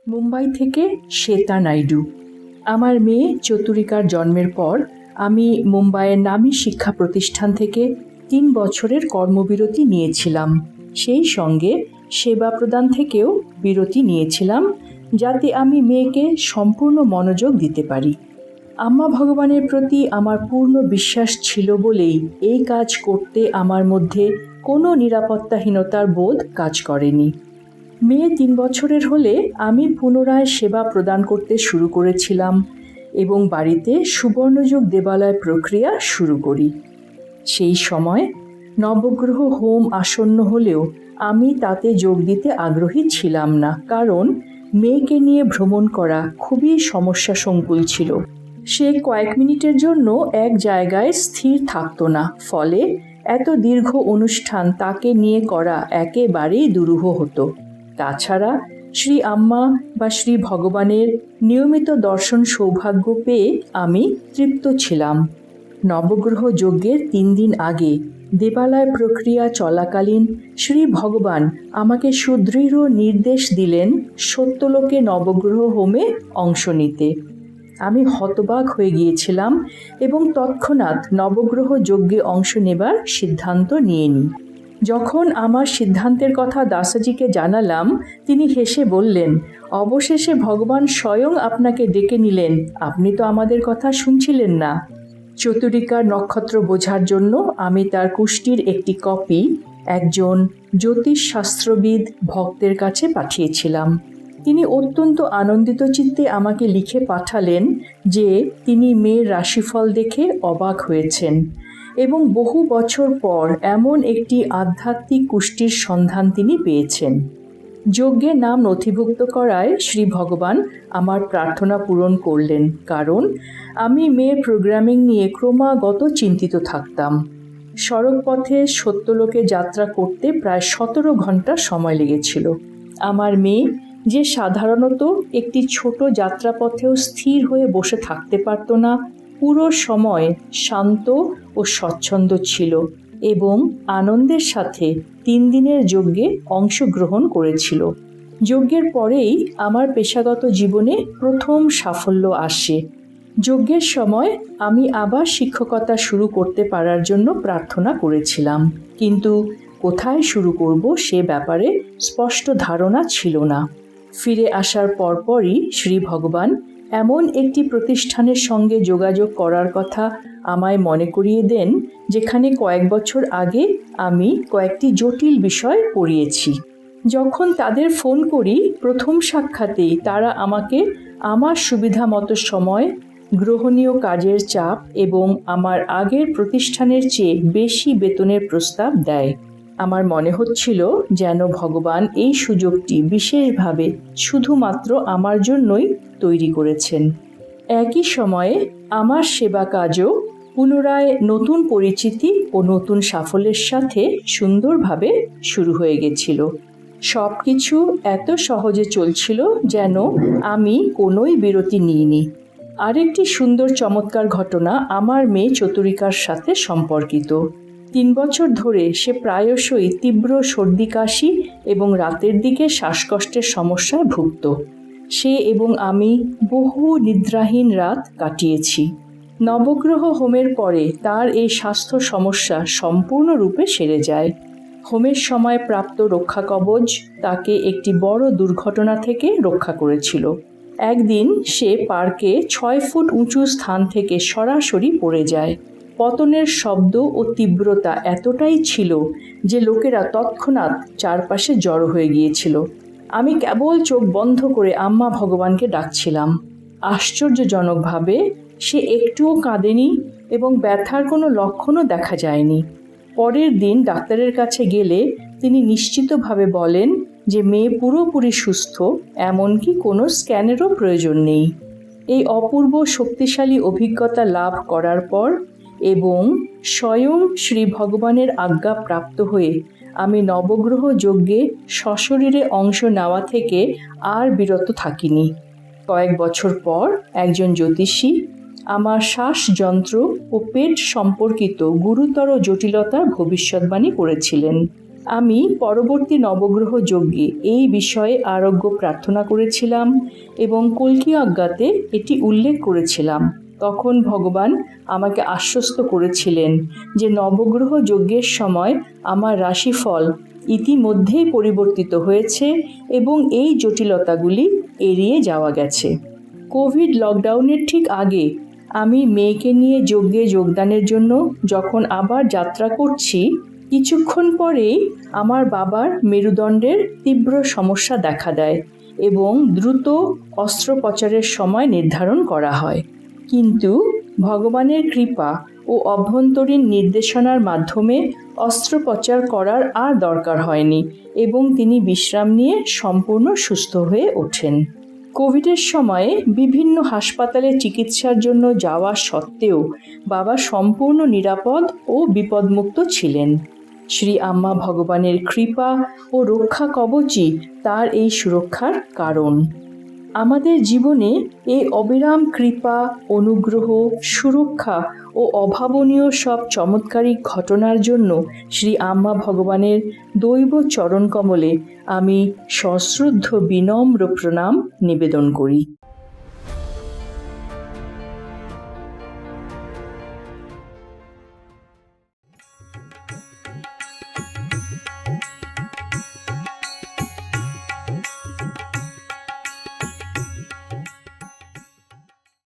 মুম্বাই থেকে শ্বেতা নাইডু। আমার মেয়ে চতুরিকার জন্মের পর আমি মুম্বাইয়ের নামী শিক্ষা প্রতিষ্ঠান থেকে ৩ বছরের কর্মবিরতি নিয়েছিলাম। সেই সঙ্গে সেবা প্রদান থেকেও বিরতি নিয়েছিলাম, যাতে আমি মেয়েকে সম্পূর্ণ মনোযোগ দিতে পারি। আম্মা ভগবানের প্রতি আমার পূর্ণ বিশ্বাস ছিল বলেই এই কাজ করতে আমার মধ্যে কোনো নিরাপত্তাহীনতার বোধ কাজ করেনি। মেয়ে ৩ বছরের হলে আমি পুনরায় সেবা প্রদান করতে শুরু করেছিলাম এবং বাড়িতে সুবর্ণযোগ দেবালয় প্রক্রিয়া শুরু করি। সেই সময় নবগ্রহ হোম আসন্ন হলেও আমি তাতে যোগ দিতে আগ্রহী ছিলাম না, কারণ মেয়েকে নিয়ে ভ্রমণ করা খুবই সমস্যা সংকুল ছিল। সে কয়েক মিনিটের জন্য এক জায়গায় স্থির থাকতো না, ফলে এত দীর্ঘ অনুষ্ঠান তাকে নিয়ে করা একেবারেই দুরূহ হতো। তাছাড়া শ্রী আম্মা বা শ্রী ভগবানের নিয়মিত দর্শন সৌভাগ্য পেয়ে আমি তৃপ্ত ছিলাম। নবগ্রহ যজ্ঞের ৩ দিন আগে দেবালয় প্রক্রিয়া চলাকালীন শ্রী ভগবান আমাকে সুদৃঢ় নির্দেশ দিলেন সত্যলোকে নবগ্রহ হোমে অংশ নিতে। আমি হতবাক হয়ে গিয়েছিলাম এবং তৎক্ষণাৎ নবগ্রহ যজ্ঞে অংশ নেবার সিদ্ধান্ত নিয়ে নিই। যখন আমার সিদ্ধান্তের কথা দাসাজিকে জানালাম, তিনি হেসে বললেন, অবশেষে ভগবান স্বয়ং আপনাকে ডেকে নিলেন, আপনি তো আমাদের কথা শুনছিলেন না। চতুরিকার নক্ষত্র বোঝার জন্য আমি তার কুষ্টির একটি কপি একজন জ্যোতিষশাস্ত্রবিদ ভক্তের কাছে পাঠিয়েছিলাম। তিনি অত্যন্ত আনন্দিত চিত্তে আমাকে লিখে পাঠালেন যে তিনি মেয়ের রাশিফল দেখে অবাক হয়েছেন এবং বহু বছর পর এমন একটি আধ্যাত্মিক কুষ্টির সন্ধান তিনি পেয়েছেন। যজ্ঞে নাম নথিভুক্ত করায় শ্রী ভগবান আমার প্রার্থনা পূরণ করলেন, কারণ আমি মেয়ের প্রোগ্রামিং নিয়ে ক্রমাগত চিন্তিত থাকতাম। সড়কপথে সত্যলোকে যাত্রা করতে প্রায় ১৭ ঘন্টা সময় লেগেছিল। আমার মেয়ে, যে সাধারণত একটি ছোট যাত্রাপথেও স্থির হয়ে বসে থাকতে পারত না, পুরো সময় শান্ত ও স্বচ্ছন্দ ছিল এবং আনন্দের সাথে ৩ দিনের যজ্ঞে অংশগ্রহণ করেছিল। যজ্ঞের পরেই আমার পেশাগত জীবনে প্রথম সাফল্য আসে। যজ্ঞের সময় আমি আবার শিক্ষকতা শুরু করতে পারার জন্য প্রার্থনা করেছিলাম, কিন্তু কোথায় শুরু করব সে ব্যাপারে স্পষ্ট ধারণা ছিল না। ফিরে আসার পরপরই শ্রী ভগবান এমন একটি প্রতিষ্ঠানের সঙ্গে যোগাযোগ করার কথা আমায় মনে করিয়ে দেন, যেখানে কয়েক বছর আগে আমি কয়েকটি জটিল বিষয় পড়িয়েছি। যখন তাদের ফোন করি, প্রথম সাক্ষাতেই তারা আমাকে আমার সুবিধা মতো সময়, গ্রহণীয় কাজের চাপ এবং আমার আগের প্রতিষ্ঠানের চেয়ে বেশি বেতনের প্রস্তাব দেয়। আমার মনে হচ্ছিল যেন ভগবান এই সুযোগটি বিশেষভাবে শুধুমাত্র আমার জন্যই তৈরি করেছেন। একই সময়ে আমার সেবা কাজও পুনরায় নতুন পরিচিতি ও নতুন সাফল্যের সাথে সুন্দরভাবে শুরু হয়ে গেছিল। সব কিছু এত সহজে চলছিল যেন আমি কোনোই বিরতি নিইনি। আরেকটি সুন্দর চমৎকার ঘটনা আমার মেয়ে চতুরিকার সাথে সম্পর্কিত। ৩ বছর ধরে সে প্রায়শই তীব্র সর্দি কাশি এবং রাতের দিকে শ্বাসকষ্টের সমস্যায় ভুগত। সে এবং আমি বহু নিদ্রাহীন রাত কাটিয়েছি। নবগ্রহ হোমের পরে তার এই স্বাস্থ্য সমস্যা সম্পূর্ণরূপে সেরে যায়। হোমের সময় প্রাপ্ত রক্ষা কবচ তাকে একটি বড় দুর্ঘটনা থেকে রক্ষা করেছিল। একদিন সে পার্কে ৬ ফুট উঁচু স্থান থেকে সরাসরি পড়ে যায়। পতনের শব্দ ও তীব্রতা এতটাই ছিল যে লোকেরা তৎক্ষণাৎ চারপাশে জড়ো হয়ে গিয়েছিল। আমি কেবল চোখ বন্ধ করে আম্মা ভগবানকে ডাকছিলাম। আশ্চর্যজনকভাবে সে একটুও কাঁদেনি এবং ব্যথার কোনো লক্ষণও দেখা যায়নি। পরের দিন ডাক্তারের কাছে গেলে তিনি নিশ্চিতভাবে বলেন যে মেয়ে পুরোপুরি সুস্থ, এমনকি কোনো স্ক্যানেরও প্রয়োজন নেই। এই অপূর্ব শক্তিশালী অভিজ্ঞতা লাভ করার পর এবং স্বয়ং শ্রী ভগবানের আজ্ঞা প্রাপ্ত হয়ে আমি নবগ্রহ যজ্ঞে সশরীরে অংশ নেওয়া থেকে আর বিরত থাকিনি। কয়েক বছর পর একজন জ্যোতিষী আমার শ্বাসযন্ত্র ও পেট সম্পর্কিত গুরুতর জটিলতার ভবিষ্যৎবাণী করেছিলেন। আমি পরবর্তী নবগ্রহ যজ্ঞে এই বিষয়ে আরোগ্য প্রার্থনা করেছিলাম এবং কল্কি আজ্ঞাতে এটি উল্লেখ করেছিলাম। তখন ভগবান আমাকে আশ্বস্ত করেছিলেন যে নবগ্রহ যজ্ঞের সময় আমার রাশিফল ইতিমধ্যেই পরিবর্তিত হয়েছে এবং এই জটিলতাগুলি এড়িয়ে যাওয়া গেছে। কোভিড লকডাউনের ঠিক আগে আমি মেয়েকে নিয়ে যজ্ঞে যোগদানের জন্য যখন আবার যাত্রা করছি, কিছুক্ষণ পরেই আমার বাবার মেরুদণ্ডের তীব্র সমস্যা দেখা দেয় এবং দ্রুত অস্ত্রোপচারের সময় নির্ধারণ করা হয়। কিন্তু ভগবানের কৃপা ও অভ্যন্তরীণ নির্দেশনার মাধ্যমে অস্ত্রোপচার করার আর দরকার হয়নি এবং তিনি বিশ্রাম নিয়ে সম্পূর্ণ সুস্থ হয়ে ওঠেন। কোভিডের সময়ে বিভিন্ন হাসপাতালে চিকিৎসার জন্য যাওয়া সত্ত্বেও বাবা সম্পূর্ণ নিরাপদ ও বিপদমুক্ত ছিলেন। শ্রী আম্মা ভগবানের কৃপা ও রক্ষা কবচই তার এই সুরক্ষার কারণ। আমাদের জীবনে এই অবিরাম কৃপা, অনুগ্রহ, সুরক্ষা ও অভাবনীয় সব চমৎকারিক ঘটনার জন্য শ্রী আম্মা ভগবানের দৈব চরণকমলে আমি সশ্রদ্ধ বিনম্র প্রণাম নিবেদন করি।